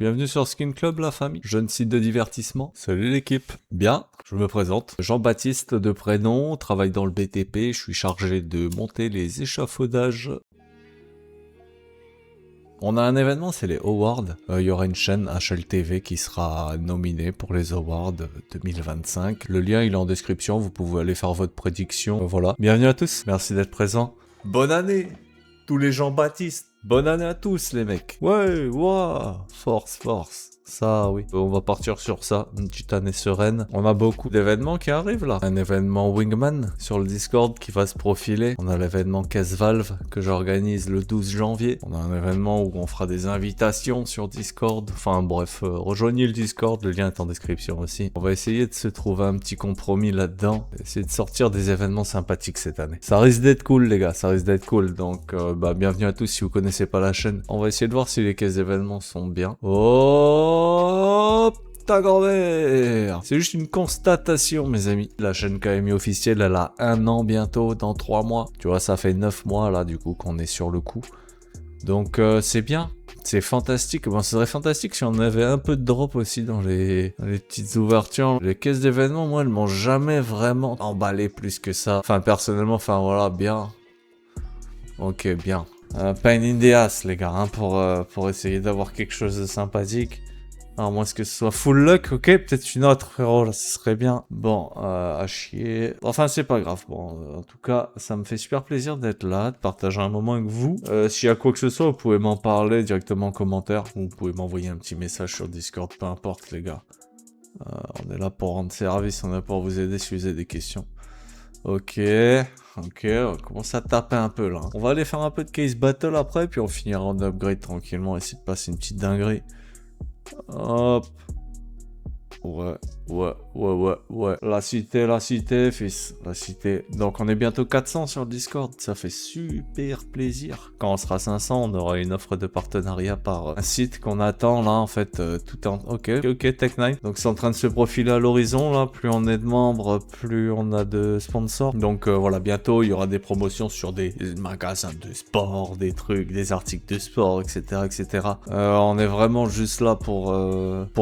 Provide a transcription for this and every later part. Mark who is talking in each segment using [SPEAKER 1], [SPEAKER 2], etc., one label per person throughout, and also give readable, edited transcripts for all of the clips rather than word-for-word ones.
[SPEAKER 1] Bienvenue sur Skin Club la famille, jeune site de divertissement. Salut l'équipe. Bien, je me présente. Jean-Baptiste de prénom, travaille dans le BTP, je suis chargé de monter les échafaudages. On a un événement, c'est les Awards. Il y aura une chaîne HLTV qui sera nominée pour les Awards 2025. Le lien il est en description, vous pouvez aller faire votre prédiction. Voilà. Bienvenue à tous, merci d'être présents. Bonne année tous les Jean-Baptiste. Bonne année à tous les mecs. Ouais, ouah, force, force. Ça, oui. On va partir sur ça, une petite année sereine. On a beaucoup d'événements qui arrivent là. Un événement Wingman sur le Discord qui va se profiler. On a l'événement Caisse Valve que j'organise le 12 janvier. On a un événement où on fera des invitations sur Discord. Enfin bref, rejoignez le Discord, le lien est en description aussi. On va essayer de se trouver un petit compromis là-dedans. Essayer de sortir des événements sympathiques cette année. Ça risque d'être cool les gars, ça risque d'être cool. Donc bienvenue à tous si vous connaissez pas la chaîne. On va essayer de voir si les caisses d'événements sont bien. Oh ta grand-mère! C'est juste une constatation mes amis. La chaîne KMI officielle elle a 1 an bientôt, dans 3 mois. Tu vois ça fait 9 mois là du coup qu'on est sur le coup. Donc c'est bien. C'est fantastique. Bon, ce serait fantastique si on avait un peu de drop aussi dans les petites ouvertures. Les caisses d'événements, moi, elles m'ont jamais vraiment emballé plus que ça. Enfin, personnellement, enfin voilà, bien. Ok, bien. Pain in the ass, les gars, hein, pour essayer d'avoir quelque chose de sympathique. Alors, moi, est-ce que ce soit full luck? Ok, peut-être une autre, frérot, là, ce serait bien. Bon, à chier. Enfin, c'est pas grave. Bon, en tout cas, ça me fait super plaisir d'être là, de partager un moment avec vous. S'il y a quoi que ce soit, vous pouvez m'en parler directement en commentaire. Ou vous pouvez m'envoyer un petit message sur Discord, peu importe, les gars. On est là pour rendre service, on est là pour vous aider si vous avez des questions. Ok, on commence à taper un peu, là. On va aller faire un peu de case battle après, puis on finira en upgrade tranquillement, essayer de passer une petite dinguerie. Hop. Ouais. La cité, fils. La cité. Donc, on est bientôt 400 sur le Discord. Ça fait super plaisir. Quand on sera 500, on aura une offre de partenariat par un site qu'on attend, là, en fait. Tout est en... Ok, Tech9. Donc, c'est en train de se profiler à l'horizon, là. Plus on est de membres, plus on a de sponsors. Donc, voilà, bientôt, il y aura des promotions sur des magasins de sport, des trucs, des articles de sport, etc., etc. On est vraiment juste là pour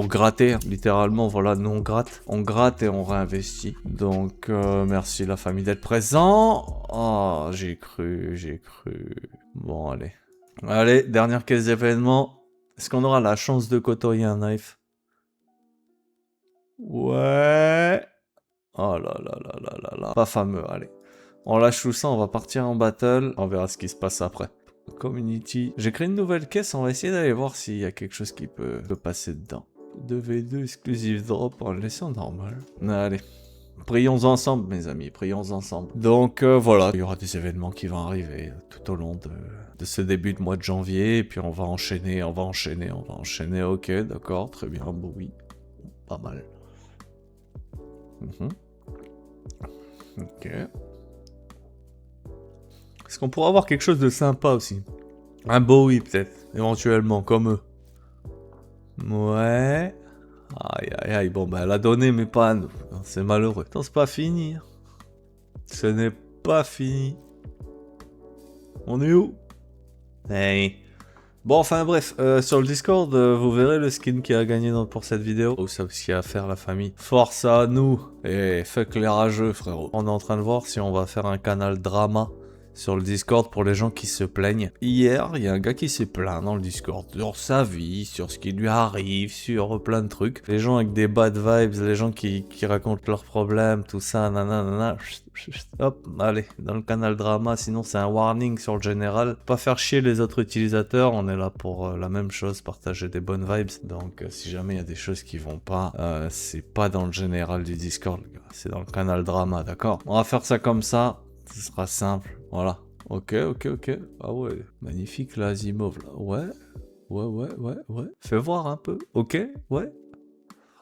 [SPEAKER 1] gratter, littéralement. Voilà, nous on gratte et on réinvestit. Donc merci la famille d'être présent. Oh, j'ai cru. Bon, allez, dernière caisse d'événements. Est-ce qu'on aura la chance de côtoyer un knife? Ouais. Oh là. Pas fameux, allez. On lâche tout ça, on va partir en battle. On verra ce qui se passe après. Community. J'ai créé une nouvelle caisse, on va essayer d'aller voir s'il y a quelque chose qui peut passer dedans. 2v2 exclusive drop en laissant normal. Allez, prions ensemble mes amis, prions ensemble. Donc voilà, il y aura des événements qui vont arriver tout au long de ce début de mois de janvier. Et puis on va enchaîner. Ok, d'accord, très bien, bon oui, pas mal. Ok. Est-ce qu'on pourrait avoir quelque chose de sympa aussi? Un Bowie peut-être, éventuellement, comme eux. Ouais. Aïe, bon bah elle a donné mais pas à nous. C'est malheureux. Attends, c'est pas fini. Ce n'est pas fini. On est où? Hey. Bon, enfin bref, sur le Discord, vous verrez le skin qui a gagné pour cette vidéo. Oh, ça aussi à faire la famille. Force à nous. Et fuck les rageux, frérot. On est en train de voir si on va faire un canal drama sur le Discord pour les gens qui se plaignent. Hier, il y a un gars qui s'est plaint dans le Discord sur sa vie, sur ce qui lui arrive, sur plein de trucs. Les gens avec des bad vibes, les gens qui racontent leurs problèmes, tout ça, nanana. Hop, allez, dans le canal drama, sinon c'est un warning sur le général. Pas faire chier les autres utilisateurs, on est là pour la même chose, partager des bonnes vibes. Donc si jamais il y a des choses qui vont pas, c'est pas dans le général du Discord, c'est dans le canal drama, d'accord? On va faire ça comme ça. Ce sera simple, voilà. Ok. Ah ouais, magnifique là, Asimov là. Ouais. Fais voir un peu, ok? Ouais.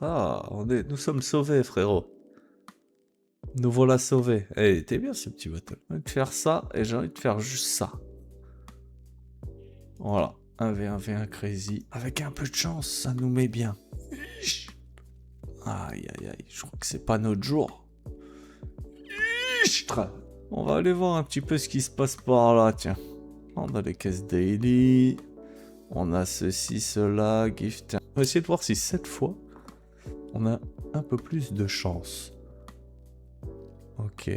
[SPEAKER 1] Ah, nous sommes sauvés, frérot. Nous voilà sauvés. Eh, t'es bien ce petit battle. J'ai envie de faire ça et j'ai envie de faire juste ça. Voilà. 1v1 crazy. Avec un peu de chance, ça nous met bien. Aïe. Je crois que c'est pas notre jour. On va aller voir un petit peu ce qui se passe par là, tiens. On a les caisses daily. On a ceci, cela, gift. On va essayer de voir si cette fois, on a un peu plus de chance. Ok.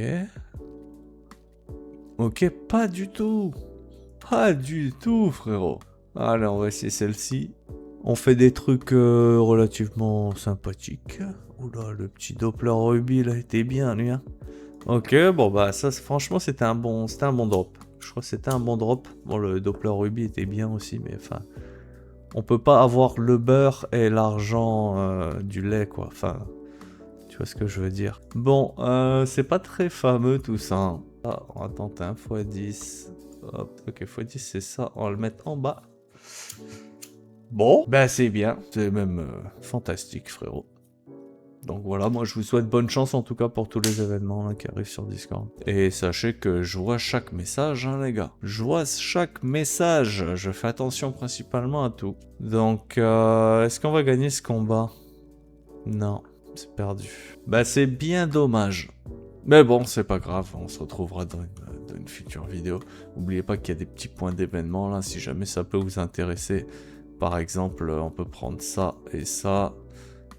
[SPEAKER 1] Ok, pas du tout. Pas du tout, frérot. Allez, on va essayer celle-ci. On fait des trucs relativement sympathiques. Oula, le petit Doppler Ruby, là, était bien, lui, hein. Ok, bon, bah, ça, franchement, c'était un bon drop. Je crois que c'était un bon drop. Bon, le Doppler Ruby était bien aussi, mais enfin... On peut pas avoir le beurre et l'argent du lait, quoi. Enfin, tu vois ce que je veux dire. Bon, c'est pas très fameux, tout ça. Hein. Ah, on va tenter un x10. Hop, ok, x10, c'est ça. On va le mettre en bas. Bon, ben c'est bien. C'est même fantastique, frérot. Donc voilà, moi je vous souhaite bonne chance en tout cas pour tous les événements là, qui arrivent sur Discord. Et sachez que je vois chaque message, hein, les gars. Je vois chaque message. Je fais attention principalement à tout. Donc, est-ce qu'on va gagner ce combat? Non, c'est perdu. Bah c'est bien dommage. Mais bon, c'est pas grave, on se retrouvera dans une future vidéo. N'oubliez pas qu'il y a des petits points d'événement là, si jamais ça peut vous intéresser. Par exemple, on peut prendre ça et ça.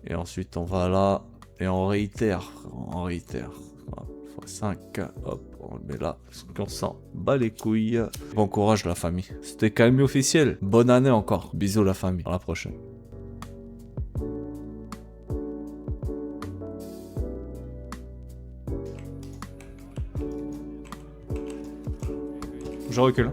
[SPEAKER 1] Et ensuite on va là. Et on réitère. On réitère. Voilà, x5. Hop, on le met là. Parce qu'on s'en bat les couilles. Bon courage la famille. C'était KMU officiel. Bonne année encore. Bisous la famille. À la prochaine. Je recule.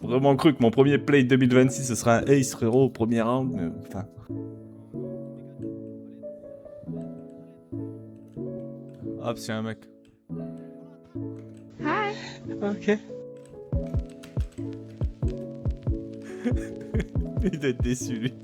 [SPEAKER 1] Vraiment cru que mon premier play 2026 ce sera un ace, frérot, au premier round, mais enfin... Hop, c'est un mec.
[SPEAKER 2] Hi.
[SPEAKER 1] Ok. Il doit être déçu, lui.